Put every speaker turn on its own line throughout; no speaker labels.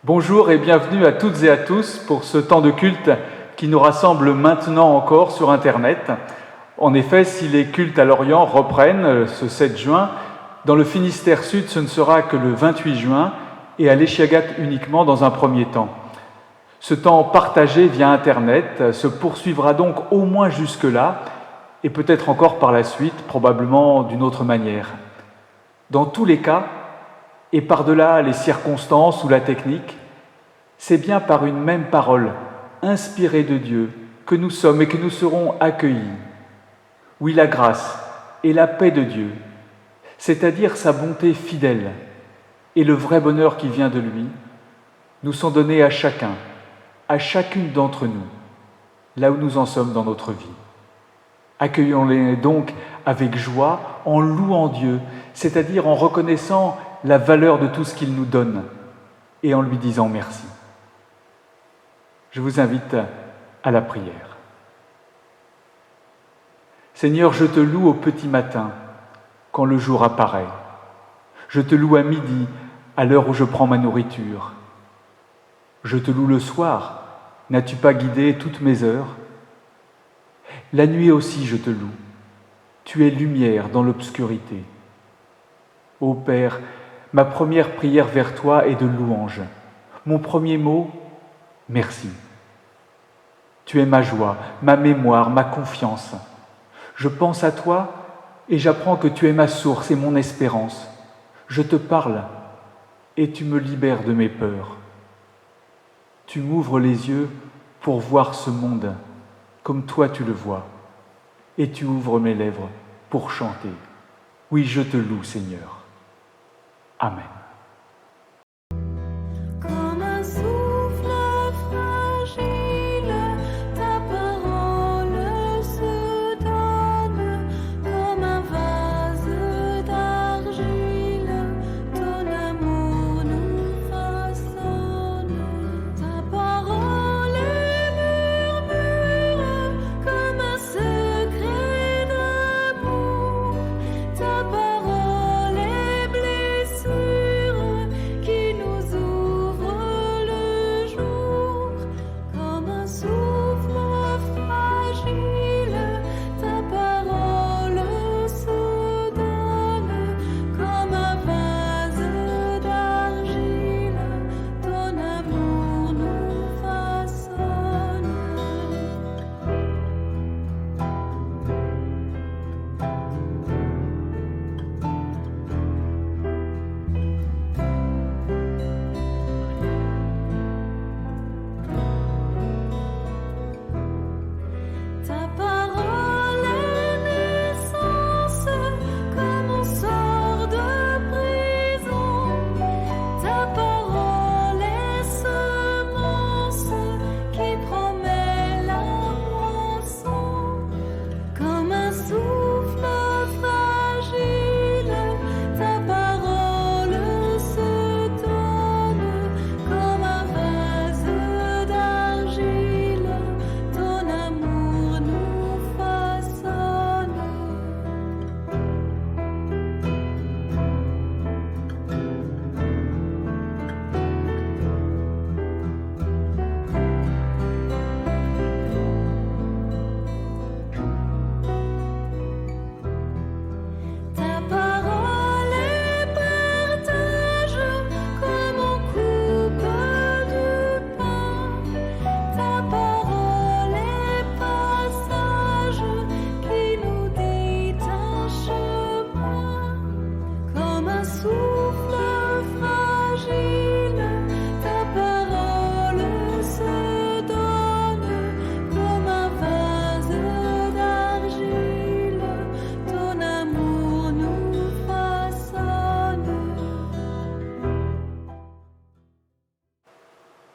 Bonjour et bienvenue à toutes et à tous pour ce temps de culte qui nous rassemble maintenant encore sur Internet. En effet, si les cultes à Lorient reprennent ce 7 juin, dans le Finistère Sud, ce ne sera que le 28 juin et à l'Échiagat uniquement dans un premier temps. Ce temps partagé via Internet se poursuivra donc au moins jusque-là et peut-être encore par la suite, probablement d'une autre manière. Dans tous les cas, et par-delà les circonstances ou la technique, c'est bien par une même parole, inspirée de Dieu, que nous sommes et que nous serons accueillis. Oui, la grâce et la paix de Dieu, c'est-à-dire sa bonté fidèle et le vrai bonheur qui vient de lui, nous sont donnés à chacun, à chacune d'entre nous, là où nous en sommes dans notre vie. Accueillons-les donc avec joie, en louant Dieu, c'est-à-dire en reconnaissant la valeur de tout ce qu'il nous donne et en lui disant merci. Je vous invite à la prière. Seigneur, je te loue au petit matin, quand le jour apparaît. Je te loue à midi, à l'heure où je prends ma nourriture. Je te loue le soir. N'as-tu pas guidé toutes mes heures? La nuit aussi, je te loue. Tu es lumière dans l'obscurité. Ô Père, ma première prière vers toi est de louange. Mon premier mot, merci. Tu es ma joie, ma mémoire, ma confiance. Je pense à toi et j'apprends que tu es ma source et mon espérance. Je te parle et tu me libères de mes peurs. Tu m'ouvres les yeux pour voir ce monde comme toi tu le vois. Et tu ouvres mes lèvres pour chanter. Oui, je te loue, Seigneur. Amen.
Comme un souffle fragile, ta parole se donne. Comme un vase d'argile, ton amour nous façonne. Ta parole est murmure, comme un secret d'amour. Ta parole est blessure.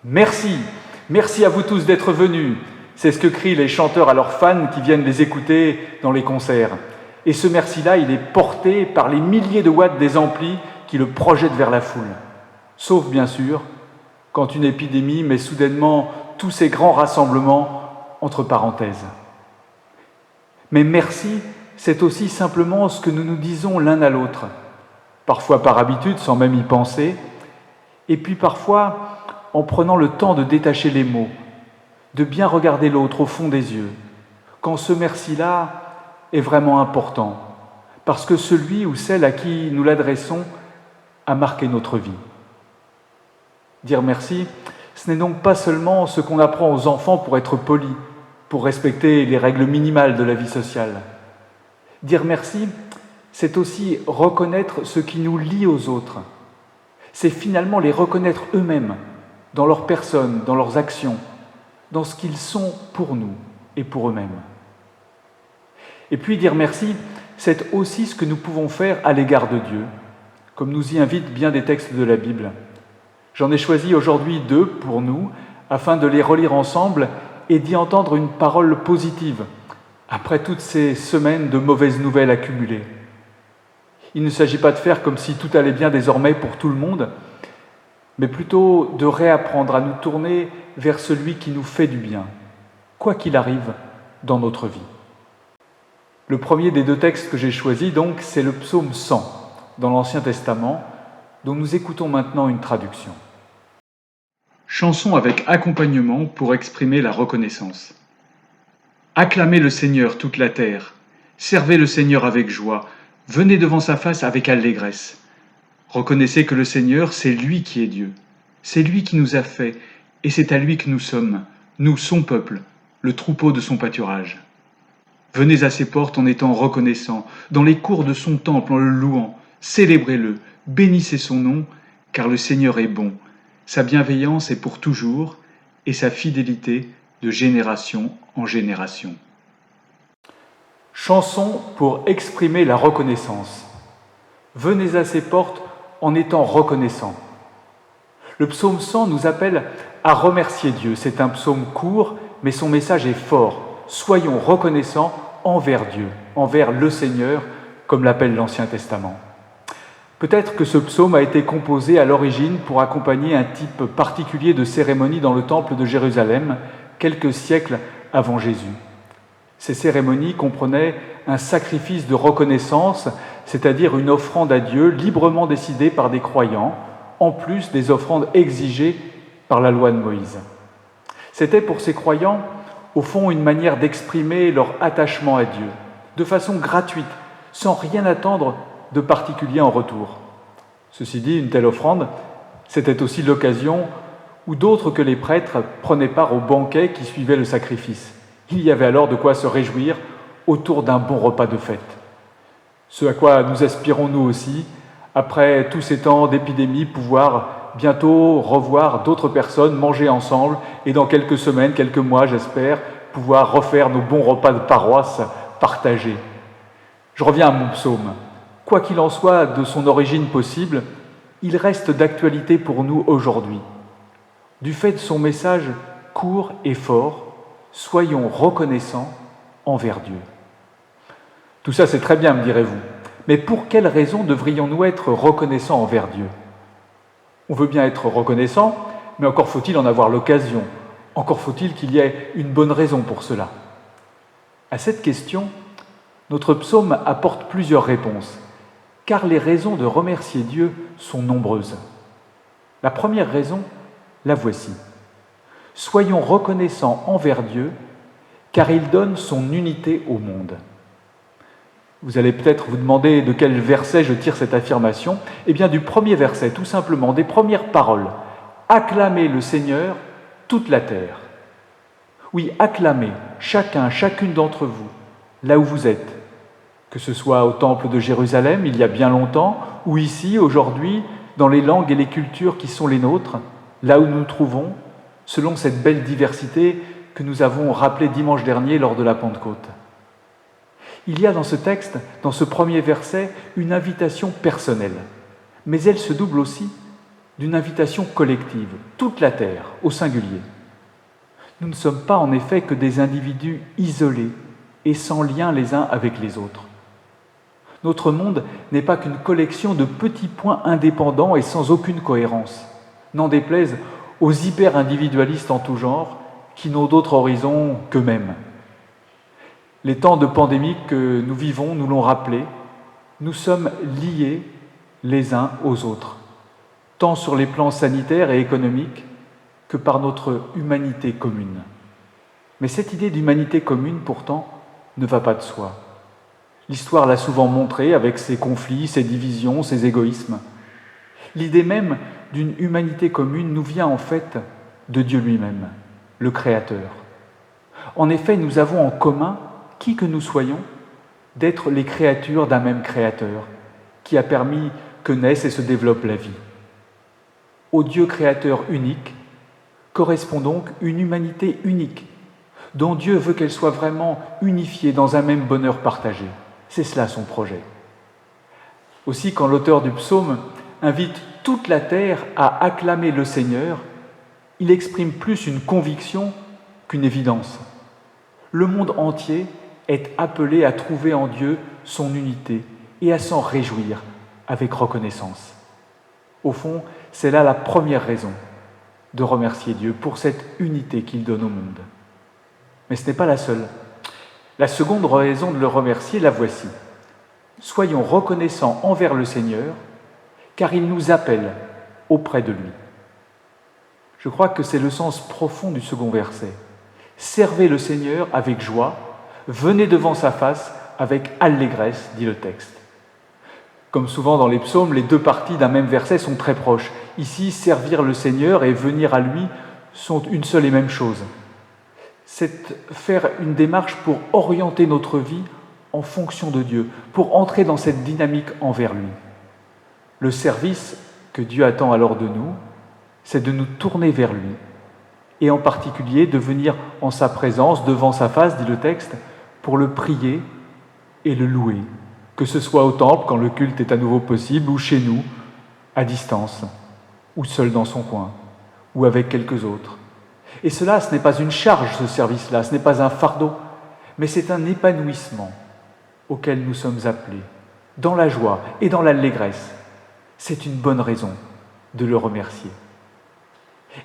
Merci, merci à vous tous d'être venus. C'est ce que crient les chanteurs à leurs fans qui viennent les écouter dans les concerts. Et ce merci-là, il est porté par les milliers de watts des amplis qui le projettent vers la foule. Sauf, bien sûr, quand une épidémie met soudainement tous ces grands rassemblements entre parenthèses. Mais merci, c'est aussi simplement ce que nous nous disons l'un à l'autre, parfois par habitude, sans même y penser, et puis parfois en prenant le temps de détacher les mots, de bien regarder l'autre au fond des yeux, quand ce merci-là est vraiment important, parce que celui ou celle à qui nous l'adressons a marqué notre vie. Dire merci, ce n'est donc pas seulement ce qu'on apprend aux enfants pour être polis, pour respecter les règles minimales de la vie sociale. Dire merci, c'est aussi reconnaître ce qui nous lie aux autres. C'est finalement les reconnaître eux-mêmes, dans leur personne, dans leurs actions, dans ce qu'ils sont pour nous et pour eux-mêmes. Et puis dire merci, c'est aussi ce que nous pouvons faire à l'égard de Dieu, comme nous y invitent bien des textes de la Bible. J'en ai choisi aujourd'hui 2 pour nous, afin de les relire ensemble et d'y entendre une parole positive, après toutes ces semaines de mauvaises nouvelles accumulées. Il ne s'agit pas de faire comme si tout allait bien désormais pour tout le monde, mais plutôt de réapprendre à nous tourner vers celui qui nous fait du bien, quoi qu'il arrive dans notre vie. Le premier des 2 textes que j'ai choisis, donc, c'est le psaume 100, dans l'Ancien Testament, dont nous écoutons maintenant une traduction. Chanson avec accompagnement pour exprimer la reconnaissance. Acclamez le Seigneur toute la terre, servez le Seigneur avec joie, venez devant sa face avec allégresse. Reconnaissez que le Seigneur, c'est lui qui est Dieu, c'est lui qui nous a fait, et c'est à lui que nous sommes, nous son peuple, le troupeau de son pâturage. Venez à ses portes en étant reconnaissants, dans les cours de son temple en le louant, célébrez-le, bénissez son nom, car le Seigneur est bon. Sa bienveillance est pour toujours et sa fidélité de génération en génération. Chanson pour exprimer la reconnaissance. Venez à ses portes en étant reconnaissants. Le psaume 100 nous appelle à remercier Dieu. C'est un psaume court, mais son message est fort. Soyons reconnaissants envers Dieu, envers le Seigneur, comme l'appelle l'Ancien Testament. Peut-être que ce psaume a été composé à l'origine pour accompagner un type particulier de cérémonie dans le temple de Jérusalem, quelques siècles avant Jésus. Ces cérémonies comprenaient un sacrifice de reconnaissance, c'est-à-dire une offrande à Dieu librement décidée par des croyants, en plus des offrandes exigées par la loi de Moïse. C'était pour ces croyants, au fond, une manière d'exprimer leur attachement à Dieu, de façon gratuite, sans rien attendre de particulier en retour. Ceci dit, une telle offrande, c'était aussi l'occasion où d'autres que les prêtres prenaient part au banquet qui suivait le sacrifice. Il y avait alors de quoi se réjouir autour d'un bon repas de fête. Ce à quoi nous aspirons nous aussi, après tous ces temps d'épidémie, pouvoir bientôt revoir d'autres personnes, manger ensemble et dans quelques semaines, quelques mois, j'espère, pouvoir refaire nos bons repas de paroisse partagés. Je reviens à mon psaume. Quoi qu'il en soit de son origine possible, il reste d'actualité pour nous aujourd'hui. Du fait de son message court et fort, soyons reconnaissants envers Dieu. Tout ça, c'est très bien, me direz-vous. Mais pour quelles raisons devrions-nous être reconnaissants envers Dieu ? On veut bien être reconnaissant, mais encore faut-il en avoir l'occasion. Encore faut-il qu'il y ait une bonne raison pour cela. À cette question, notre psaume apporte plusieurs réponses, car les raisons de remercier Dieu sont nombreuses. La première raison, la voici. Soyons reconnaissants envers Dieu, car il donne son unité au monde. Vous allez peut-être vous demander de quel verset je tire cette affirmation. Eh bien, du premier verset, tout simplement, des premières paroles. Acclamez le Seigneur, toute la terre. Oui, acclamez, chacun, chacune d'entre vous, là où vous êtes. Que ce soit au temple de Jérusalem, il y a bien longtemps, ou ici, aujourd'hui, dans les langues et les cultures qui sont les nôtres, là où nous nous trouvons, selon cette belle diversité que nous avons rappelée dimanche dernier lors de la Pentecôte. Il y a dans ce texte, dans ce premier verset, une invitation personnelle, mais elle se double aussi d'une invitation collective, toute la terre, au singulier. Nous ne sommes pas en effet que des individus isolés et sans lien les uns avec les autres. Notre monde n'est pas qu'une collection de petits points indépendants et sans aucune cohérence, n'en déplaise aux hyper-individualistes en tout genre qui n'ont d'autre horizon qu'eux-mêmes. Les temps de pandémie que nous vivons nous l'ont rappelé, nous sommes liés les uns aux autres, tant sur les plans sanitaires et économiques que par notre humanité commune. Mais cette idée d'humanité commune, pourtant, ne va pas de soi. L'histoire l'a souvent montré avec ses conflits, ses divisions, ses égoïsmes. L'idée même d'une humanité commune nous vient en fait de Dieu lui-même, le Créateur. En effet, nous avons en commun, qui que nous soyons, d'être les créatures d'un même Créateur, qui a permis que naisse et se développe la vie. Au Dieu créateur unique correspond donc une humanité unique, dont Dieu veut qu'elle soit vraiment unifiée dans un même bonheur partagé. C'est cela son projet. Aussi, quand l'auteur du psaume invite toute la terre à acclamer le Seigneur, il exprime plus une conviction qu'une évidence. Le monde entier est appelé à trouver en Dieu son unité et à s'en réjouir avec reconnaissance. Au fond, c'est là la première raison de remercier Dieu pour cette unité qu'il donne au monde. Mais ce n'est pas la seule. La seconde raison de le remercier, la voici. Soyons reconnaissants envers le Seigneur, car il nous appelle auprès de lui. Je crois que c'est le sens profond du second verset. Servez le Seigneur avec joie, venez devant sa face avec allégresse, dit le texte. Comme souvent dans les psaumes, les deux parties d'un même verset sont très proches. Ici, servir le Seigneur et venir à lui sont une seule et même chose. C'est faire une démarche pour orienter notre vie en fonction de Dieu, pour entrer dans cette dynamique envers lui. Le service que Dieu attend alors de nous, c'est de nous tourner vers lui, et en particulier de venir en sa présence, devant sa face, dit le texte, pour le prier et le louer, que ce soit au temple quand le culte est à nouveau possible, ou chez nous, à distance, ou seul dans son coin, ou avec quelques autres. Et cela, ce n'est pas une charge, ce service-là, ce n'est pas un fardeau, mais c'est un épanouissement auquel nous sommes appelés, dans la joie et dans l'allégresse. C'est une bonne raison de le remercier.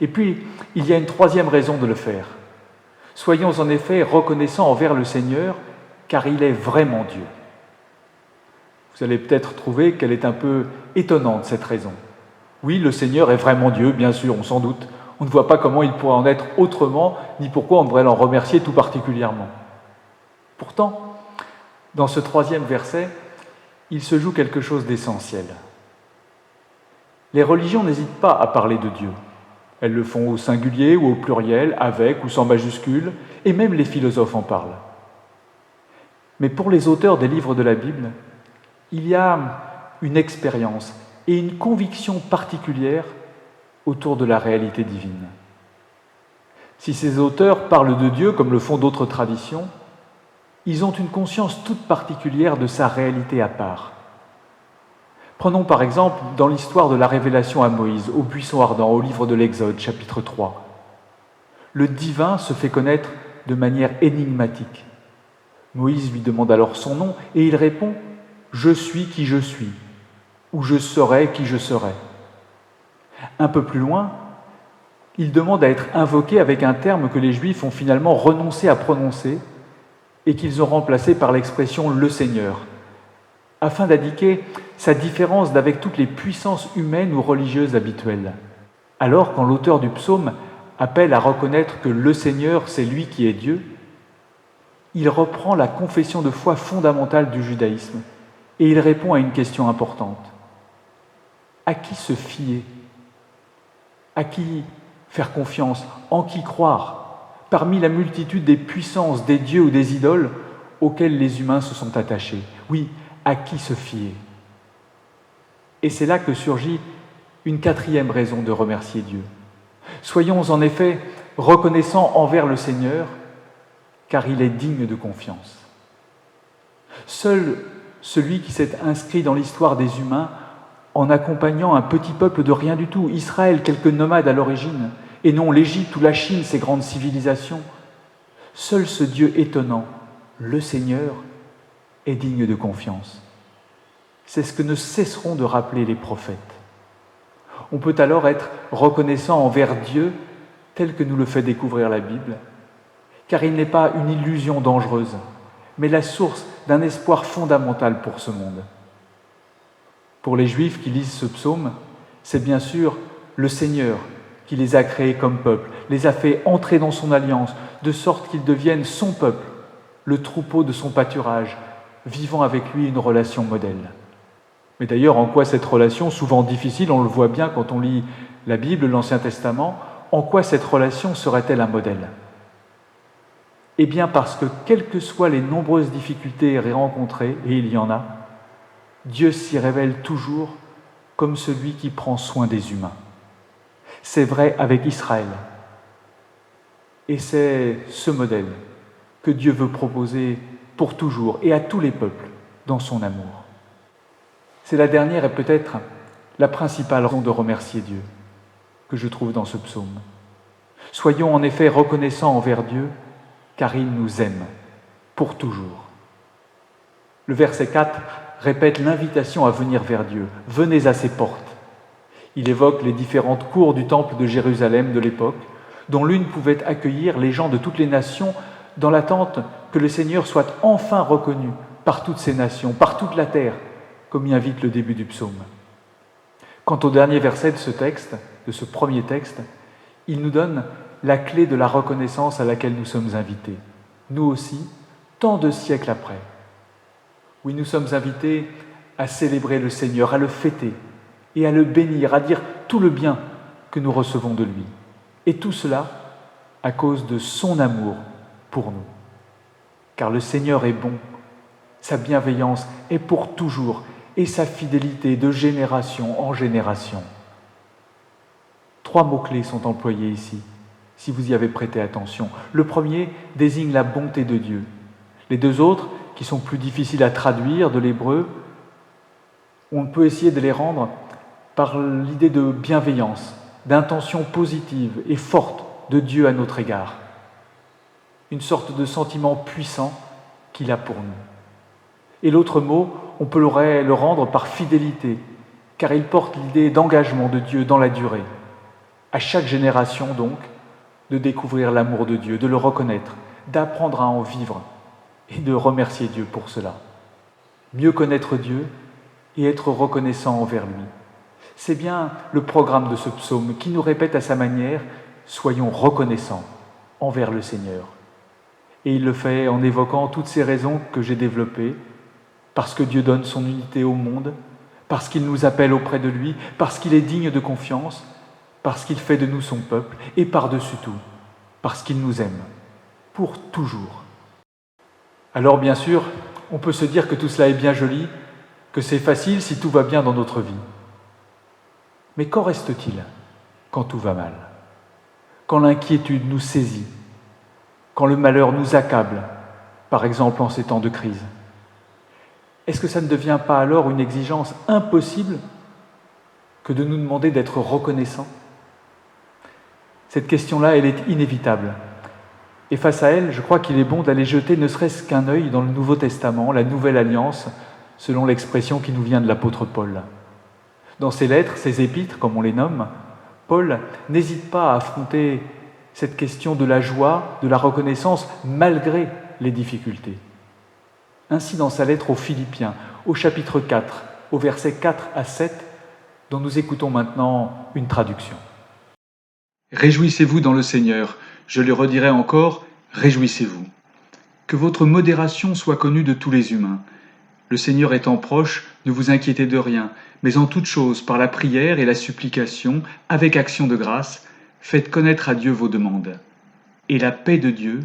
Et puis, il y a une troisième raison de le faire. Soyons en effet reconnaissants envers le Seigneur, car il est vraiment Dieu. Vous allez peut-être trouver qu'elle est un peu étonnante, cette raison. Oui, le Seigneur est vraiment Dieu, bien sûr, on s'en doute. On ne voit pas comment il pourrait en être autrement, ni pourquoi on devrait l'en remercier tout particulièrement. Pourtant, dans ce troisième verset, il se joue quelque chose d'essentiel. Les religions n'hésitent pas à parler de Dieu. Elles le font au singulier ou au pluriel, avec ou sans majuscule, et même les philosophes en parlent. Mais pour les auteurs des livres de la Bible, il y a une expérience et une conviction particulière autour de la réalité divine. Si ces auteurs parlent de Dieu comme le font d'autres traditions, ils ont une conscience toute particulière de sa réalité à part. Prenons par exemple dans l'histoire de la révélation à Moïse, au buisson ardent, au livre de l'Exode, chapitre 3. Le divin se fait connaître de manière énigmatique. Moïse lui demande alors son nom et il répond « Je suis qui je suis » ou « Je serai qui je serai ». Un peu plus loin, il demande à être invoqué avec un terme que les Juifs ont finalement renoncé à prononcer et qu'ils ont remplacé par l'expression « le Seigneur », afin d'indiquer sa différence d'avec toutes les puissances humaines ou religieuses habituelles. Alors, quand l'auteur du psaume appelle à reconnaître que le Seigneur, c'est lui qui est Dieu, il reprend la confession de foi fondamentale du judaïsme et il répond à une question importante. À qui se fier ? À qui faire confiance ? En qui croire ? Parmi la multitude des puissances, des dieux ou des idoles auxquels les humains se sont attachés. Oui, à qui se fier ? Et c'est là que surgit une quatrième raison de remercier Dieu. Soyons en effet reconnaissants envers le Seigneur, car il est digne de confiance. Seul celui qui s'est inscrit dans l'histoire des humains en accompagnant un petit peuple de rien du tout, Israël, quelques nomades à l'origine, et non l'Égypte ou la Chine, ces grandes civilisations. Seul ce Dieu étonnant, le Seigneur, est digne de confiance. C'est ce que ne cesseront de rappeler les prophètes. On peut alors être reconnaissant envers Dieu tel que nous le fait découvrir la Bible, car il n'est pas une illusion dangereuse, mais la source d'un espoir fondamental pour ce monde. Pour les Juifs qui lisent ce psaume, c'est bien sûr le Seigneur qui les a créés comme peuple, les a fait entrer dans son alliance, de sorte qu'ils deviennent son peuple, le troupeau de son pâturage, vivant avec lui une relation modèle. Mais d'ailleurs, en quoi cette relation, souvent difficile, on le voit bien quand on lit la Bible, l'Ancien Testament, en quoi cette relation serait-elle un modèle ? Eh bien parce que, quelles que soient les nombreuses difficultés rencontrées, et il y en a, Dieu s'y révèle toujours comme celui qui prend soin des humains. C'est vrai avec Israël. Et c'est ce modèle que Dieu veut proposer pour toujours et à tous les peuples dans son amour. C'est la dernière et peut-être la principale raison de remercier Dieu que je trouve dans ce psaume. Soyons en effet reconnaissants envers Dieu car il nous aime pour toujours. Le verset 4 répète l'invitation à venir vers Dieu. Venez à ses portes. Il évoque les différentes cours du temple de Jérusalem de l'époque, dont l'une pouvait accueillir les gens de toutes les nations dans l'attente que le Seigneur soit enfin reconnu par toutes ces nations, par toute la terre, comme y invite le début du psaume. Quant au dernier verset de ce texte, de ce premier texte, il nous donne la clé de la reconnaissance à laquelle nous sommes invités, nous aussi, tant de siècles après. Oui, nous sommes invités à célébrer le Seigneur, à le fêter et à le bénir, à dire tout le bien que nous recevons de lui. Et tout cela à cause de son amour pour nous. Car le Seigneur est bon, sa bienveillance est pour toujours et sa fidélité de génération en génération. 3 mots-clés sont employés ici, si vous y avez prêté attention. Le premier désigne la bonté de Dieu. Les 2 autres, qui sont plus difficiles à traduire de l'hébreu, on peut essayer de les rendre par l'idée de bienveillance, d'intention positive et forte de Dieu à notre égard. Une sorte de sentiment puissant qu'il a pour nous. Et l'autre mot, on peut le rendre par fidélité, car il porte l'idée d'engagement de Dieu dans la durée. À chaque génération, donc, de découvrir l'amour de Dieu, de le reconnaître, d'apprendre à en vivre et de remercier Dieu pour cela. Mieux connaître Dieu et être reconnaissant envers lui. C'est bien le programme de ce psaume qui nous répète à sa manière « Soyons reconnaissants envers le Seigneur ». Et il le fait en évoquant toutes ces raisons que j'ai développées, parce que Dieu donne son unité au monde, parce qu'il nous appelle auprès de lui, parce qu'il est digne de confiance, parce qu'il fait de nous son peuple, et par-dessus tout, parce qu'il nous aime, pour toujours. Alors bien sûr, on peut se dire que tout cela est bien joli, que c'est facile si tout va bien dans notre vie. Mais qu'en reste-t-il quand tout va mal ? Quand l'inquiétude nous saisit ? Quand le malheur nous accable, par exemple en ces temps de crise ? Est-ce que ça ne devient pas alors une exigence impossible que de nous demander d'être reconnaissants ? Cette question-là, elle est inévitable. Et face à elle, je crois qu'il est bon d'aller jeter ne serait-ce qu'un œil dans le Nouveau Testament, la Nouvelle Alliance, selon l'expression qui nous vient de l'apôtre Paul. Dans ses lettres, ses épîtres, comme on les nomme, Paul n'hésite pas à affronter cette question de la joie, de la reconnaissance, malgré les difficultés. Ainsi, dans sa lettre aux Philippiens, au chapitre 4, au versets 4 à 7, dont nous écoutons maintenant une traduction. « Réjouissez-vous dans le Seigneur, je le redirai encore, réjouissez-vous. Que votre modération soit connue de tous les humains. Le Seigneur étant proche, ne vous inquiétez de rien, mais en toute chose, par la prière et la supplication, avec action de grâce, faites connaître à Dieu vos demandes. Et la paix de Dieu,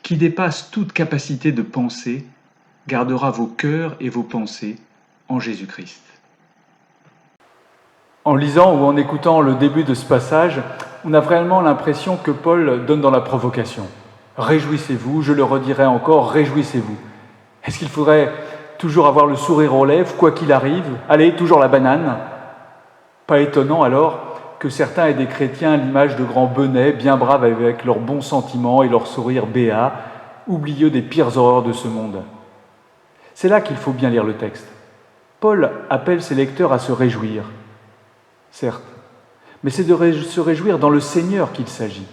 qui dépasse toute capacité de penser, gardera vos cœurs et vos pensées en Jésus-Christ. » En lisant ou en écoutant le début de ce passage, on a vraiment l'impression que Paul donne dans la provocation. « Réjouissez-vous, je le redirai encore, réjouissez-vous. » Est-ce qu'il faudrait toujours avoir le sourire aux lèvres, quoi qu'il arrive ? Allez, toujours la banane ? Pas étonnant alors que certains aient des chrétiens à l'image de grands benets, bien braves avec leurs bons sentiments et leur sourire béat, oublieux des pires horreurs de ce monde. C'est là qu'il faut bien lire le texte. Paul appelle ses lecteurs à se réjouir, certes, mais c'est de se réjouir dans le Seigneur qu'il s'agit.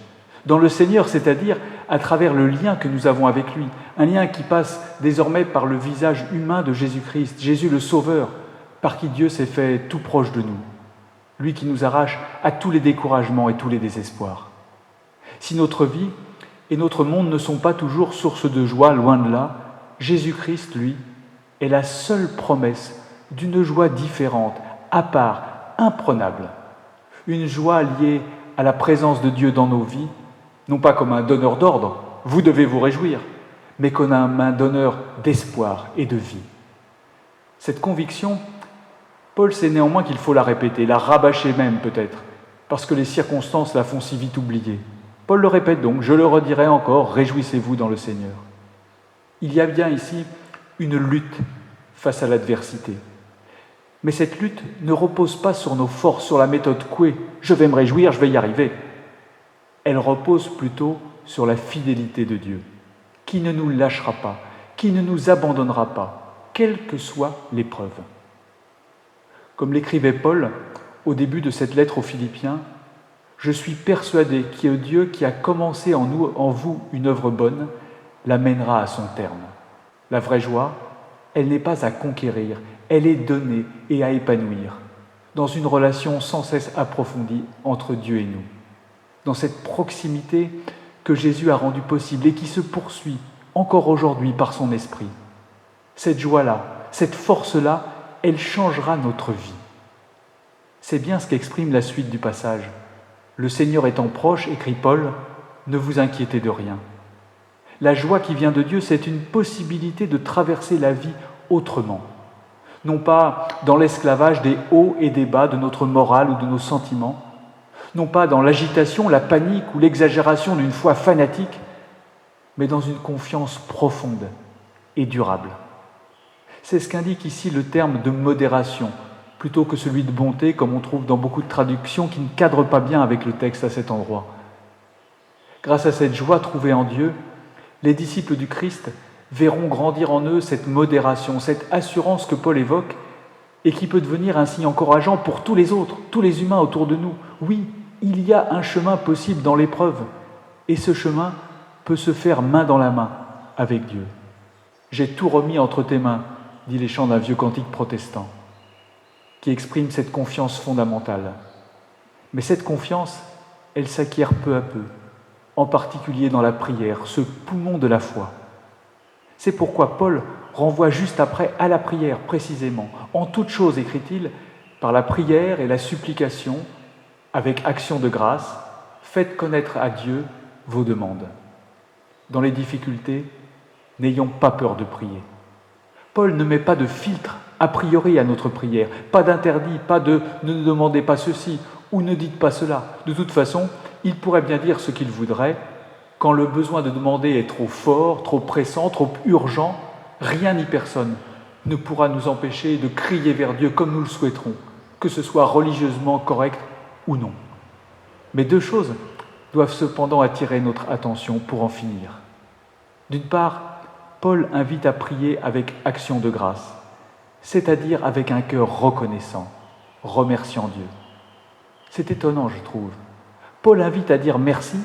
Dans le Seigneur, c'est-à-dire à travers le lien que nous avons avec lui, un lien qui passe désormais par le visage humain de Jésus-Christ, Jésus le Sauveur, par qui Dieu s'est fait tout proche de nous, lui qui nous arrache à tous les découragements et tous les désespoirs. Si notre vie et notre monde ne sont pas toujours source de joie, loin de là, Jésus-Christ, lui, est la seule promesse d'une joie différente, à part, imprenable. Une joie liée à la présence de Dieu dans nos vies, non pas comme un donneur d'ordre, vous devez vous réjouir, mais comme un donneur d'espoir et de vie. Cette conviction, Paul sait néanmoins qu'il faut la répéter, la rabâcher même peut-être, parce que les circonstances la font si vite oublier. Paul le répète donc, je le redirai encore, réjouissez-vous dans le Seigneur. Il y a bien ici une lutte face à l'adversité. Mais cette lutte ne repose pas sur nos forces, sur la méthode Coué, je vais me réjouir, je vais y arriver. Elle repose plutôt sur la fidélité de Dieu, qui ne nous lâchera pas, qui ne nous abandonnera pas, quelle que soit l'épreuve. Comme l'écrivait Paul au début de cette lettre aux Philippiens, « Je suis persuadé que Dieu qui a commencé en vous une œuvre bonne, la mènera à son terme. » La vraie joie, elle n'est pas à conquérir, elle est donnée et à épanouir, dans une relation sans cesse approfondie entre Dieu et nous, dans cette proximité que Jésus a rendue possible et qui se poursuit encore aujourd'hui par son esprit. Cette joie-là, cette force-là, elle changera notre vie. C'est bien ce qu'exprime la suite du passage. Le Seigneur étant proche, écrit Paul, ne vous inquiétez de rien. La joie qui vient de Dieu, c'est une possibilité de traverser la vie autrement. Non pas dans l'esclavage des hauts et des bas de notre morale ou de nos sentiments, non pas dans l'agitation, la panique ou l'exagération d'une foi fanatique, mais dans une confiance profonde et durable. C'est ce qu'indique ici le terme de modération, plutôt que celui de bonté, comme on trouve dans beaucoup de traductions qui ne cadrent pas bien avec le texte à cet endroit. Grâce à cette joie trouvée en Dieu, les disciples du Christ verront grandir en eux cette modération, cette assurance que Paul évoque et qui peut devenir un signe encourageant pour tous les autres, tous les humains autour de nous. Oui, il y a un chemin possible dans l'épreuve et ce chemin peut se faire main dans la main avec Dieu. « J'ai tout remis entre tes mains », dit les chants d'un vieux cantique protestant, qui exprime cette confiance fondamentale. Mais cette confiance, elle s'acquiert peu à peu, en particulier dans la prière, ce poumon de la foi. C'est pourquoi Paul renvoie juste après à la prière, précisément. En toute chose, écrit-il, par la prière et la supplication, avec action de grâce, faites connaître à Dieu vos demandes. Dans les difficultés, n'ayons pas peur de prier. Paul ne met pas de filtre a priori à notre prière, pas d'interdit, pas de « ne demandez pas ceci » ou « ne dites pas cela ». De toute façon, il pourrait bien dire ce qu'il voudrait. Quand le besoin de demander est trop fort, trop pressant, trop urgent, rien ni personne ne pourra nous empêcher de crier vers Dieu comme nous le souhaiterons, que ce soit religieusement correct ou non. Mais deux choses doivent cependant attirer notre attention pour en finir. D'une part, Paul invite à prier avec action de grâce, c'est-à-dire avec un cœur reconnaissant, remerciant Dieu. C'est étonnant, je trouve. Paul invite à dire merci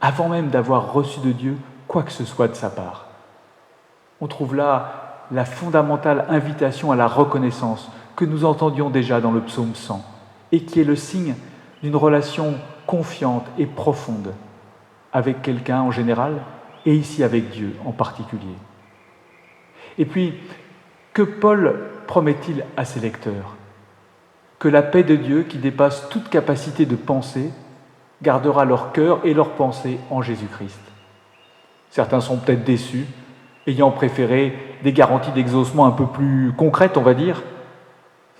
avant même d'avoir reçu de Dieu quoi que ce soit de sa part. On trouve là la fondamentale invitation à la reconnaissance que nous entendions déjà dans le psaume 100 et qui est le signe d'une relation confiante et profonde avec quelqu'un en général et ici avec Dieu en particulier. Et puis, que Paul promet-il à ses lecteurs ? Que la paix de Dieu, qui dépasse toute capacité de penser, gardera leur cœur et leur pensée en Jésus-Christ. Certains sont peut-être déçus, ayant préféré des garanties d'exaucement un peu plus concrètes, on va dire,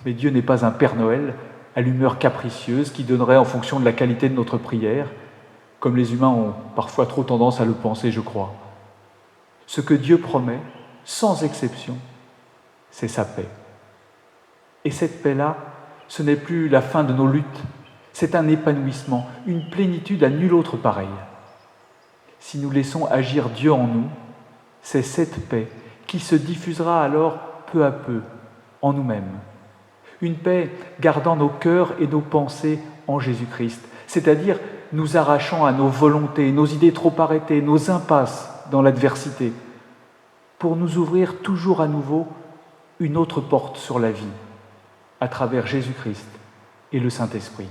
mais Dieu n'est pas un Père Noël à l'humeur capricieuse qui donnerait en fonction de la qualité de notre prière, comme les humains ont parfois trop tendance à le penser, je crois. Ce que Dieu promet, sans exception, c'est sa paix. Et cette paix-là, Ce n'est plus la fin de nos luttes, c'est un épanouissement, une plénitude à nul autre pareille. Si nous laissons agir Dieu en nous, c'est cette paix qui se diffusera alors peu à peu en nous-mêmes. Une paix gardant nos cœurs et nos pensées en Jésus-Christ, c'est-à-dire nous arrachant à nos volontés, nos idées trop arrêtées, nos impasses dans l'adversité, pour nous ouvrir toujours à nouveau une autre porte sur la vie, à travers Jésus-Christ et le Saint-Esprit.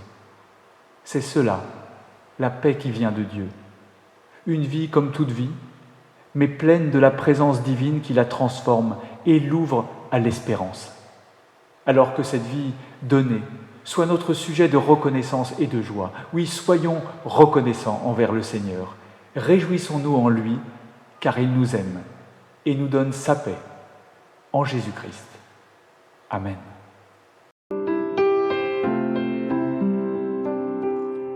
C'est cela, la paix qui vient de Dieu. Une vie comme toute vie, mais pleine de la présence divine qui la transforme et l'ouvre à l'espérance. Alors que cette vie donnée soit notre sujet de reconnaissance et de joie. Oui, soyons reconnaissants envers le Seigneur. Réjouissons-nous en lui, car il nous aime et nous donne sa paix en Jésus-Christ. Amen.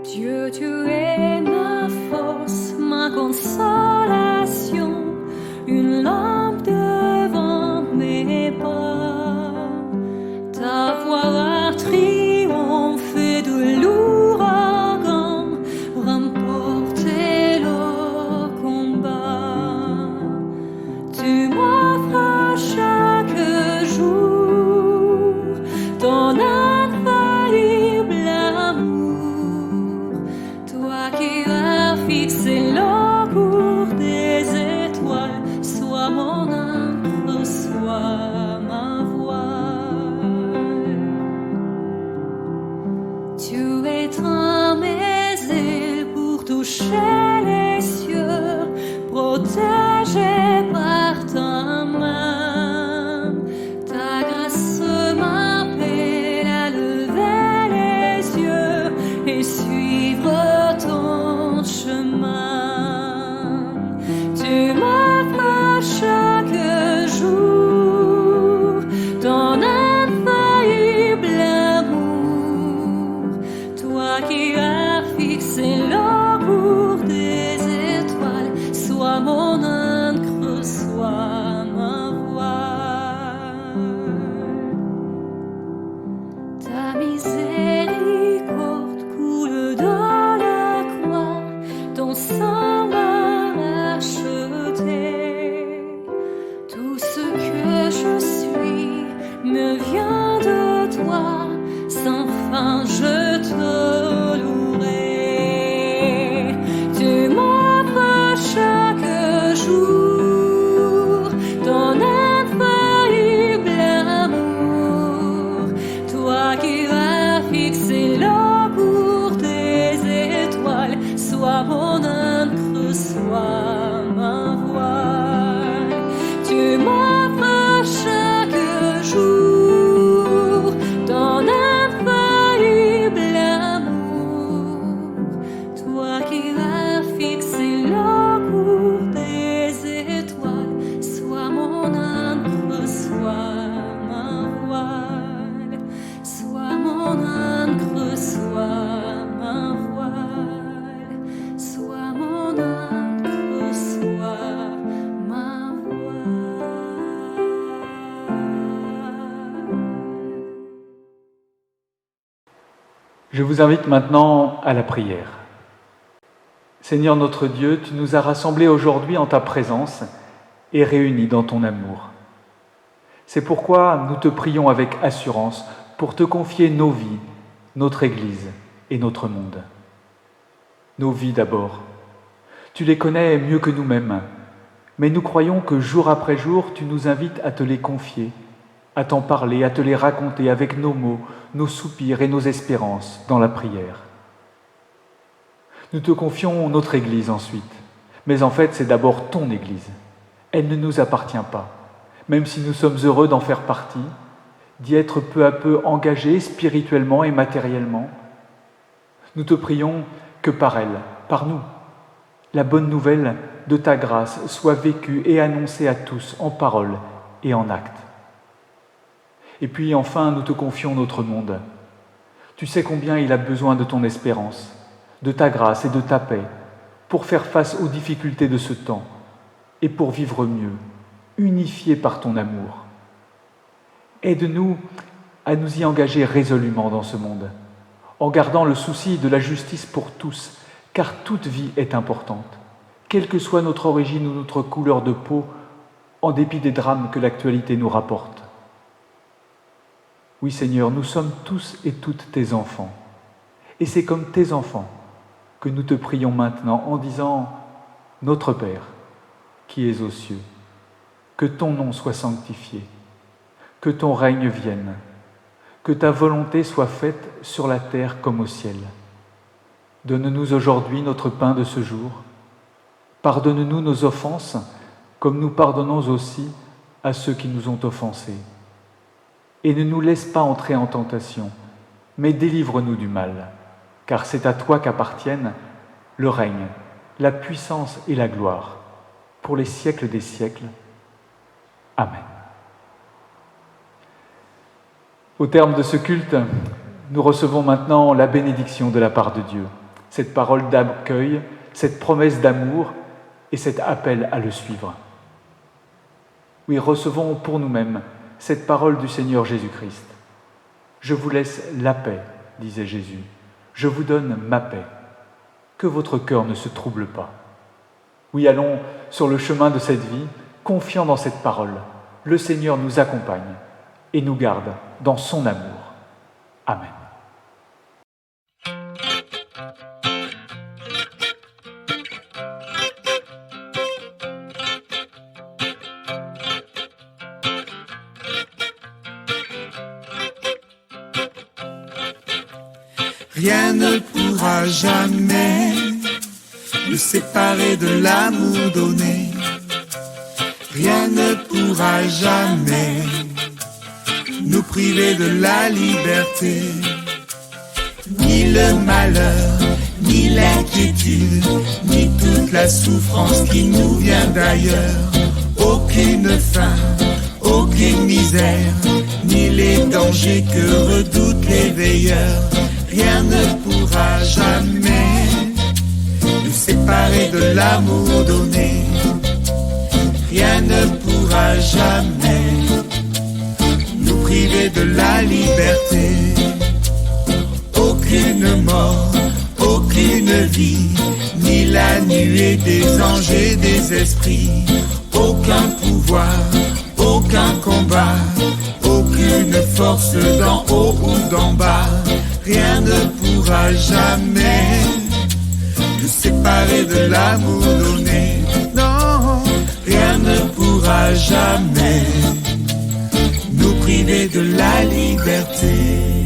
Dieu, tu es ma force, ma consolation, une lampe devant mes pas. Ta voix a triomphé de l'ouragan, remporté le combat. Tu m'offres chaque jour ton infaillible amour, toi qui as fixé le cours des étoiles, sois mon ancre, sois ma voile. Tu étends mes ailes pour toucher les cieux, protégé par ta main. Ta grâce m'appelle à lever les yeux et suivre ton chemin. Tu m'offres chaque jour ton infaillible amour, toi qui as fixé le cours des étoiles, sois mon ancre, sois ma voile. Ta miséricorde coule de la croix, ton sang m'a racheté. Tout ce que je suis me vient de toi, sans fin je te louerai. Tu m'offres chaque jour ton infaillible amour, toi qui as fixé le cours des étoiles, sois mon ancre, sois ma voile. Tu m'offres chaque jour ton infaillible amour, toi qui as fixé le cours des étoiles, sois mon ancre, sois ma voile. Sois mon ancre, sois ma voile. Sois mon ancre, sois ma voile.
Je vous invite maintenant à la prière. Seigneur notre Dieu, tu nous as rassemblés aujourd'hui en ta présence et réunis dans ton amour. C'est pourquoi nous te prions avec assurance pour te confier nos vies, notre Église et notre monde. Nos vies d'abord. Tu les connais mieux que nous-mêmes, mais nous croyons que jour après jour, tu nous invites à te les confier, à t'en parler, à te les raconter avec nos mots, nos soupirs et nos espérances dans la prière. Nous te confions notre Église ensuite, mais en fait c'est d'abord ton Église. Elle ne nous appartient pas, même si nous sommes heureux d'en faire partie, d'y être peu à peu engagés spirituellement et matériellement. Nous te prions que par elle, par nous, la bonne nouvelle de ta grâce soit vécue et annoncée à tous en parole et en acte. Et puis enfin, nous te confions notre monde. Tu sais combien il a besoin de ton espérance, de ta grâce et de ta paix, pour faire face aux difficultés de ce temps et pour vivre mieux, unifiés par ton amour. Aide-nous à nous y engager résolument dans ce monde, en gardant le souci de la justice pour tous, car toute vie est importante, quelle que soit notre origine ou notre couleur de peau, en dépit des drames que l'actualité nous rapporte. Oui Seigneur, nous sommes tous et toutes tes enfants, et c'est comme tes enfants que nous te prions maintenant en disant « Notre Père, qui es aux cieux, que ton nom soit sanctifié, que ton règne vienne, que ta volonté soit faite sur la terre comme au ciel. Donne-nous aujourd'hui notre pain de ce jour. Pardonne-nous nos offenses, comme nous pardonnons aussi à ceux qui nous ont offensés. Et ne nous laisse pas entrer en tentation, mais délivre-nous du mal, car c'est à toi qu'appartiennent le règne, la puissance et la gloire, pour les siècles des siècles. Amen. Au terme de ce culte, nous recevons maintenant la bénédiction de la part de Dieu, cette parole d'accueil, cette promesse d'amour et cet appel à le suivre. Oui, recevons pour nous-mêmes cette parole du Seigneur Jésus-Christ. « Je vous laisse la paix, disait Jésus. Je vous donne ma paix. Que votre cœur ne se trouble pas. » Oui, allons sur le chemin de cette vie, confiants dans cette parole. Le Seigneur nous accompagne et nous garde dans son amour. Amen.
Rien ne pourra jamais nous séparer de l'amour donné. Rien ne pourra jamais nous priver de la liberté. Ni le malheur, ni l'inquiétude, ni toute la souffrance qui nous vient d'ailleurs. Aucune faim, aucune misère, ni les dangers que redoutent les veilleurs. Rien ne pourra jamais nous séparer de l'amour donné. Rien ne pourra jamais nous priver de la liberté. Aucune mort, aucune vie, ni la nuée des anges et des esprits. Aucun pouvoir, aucun combat, aucune force d'en haut ou d'en bas. Rien ne pourra jamais nous séparer de l'amour donné. Non, rien ne pourra jamais nous priver de la liberté.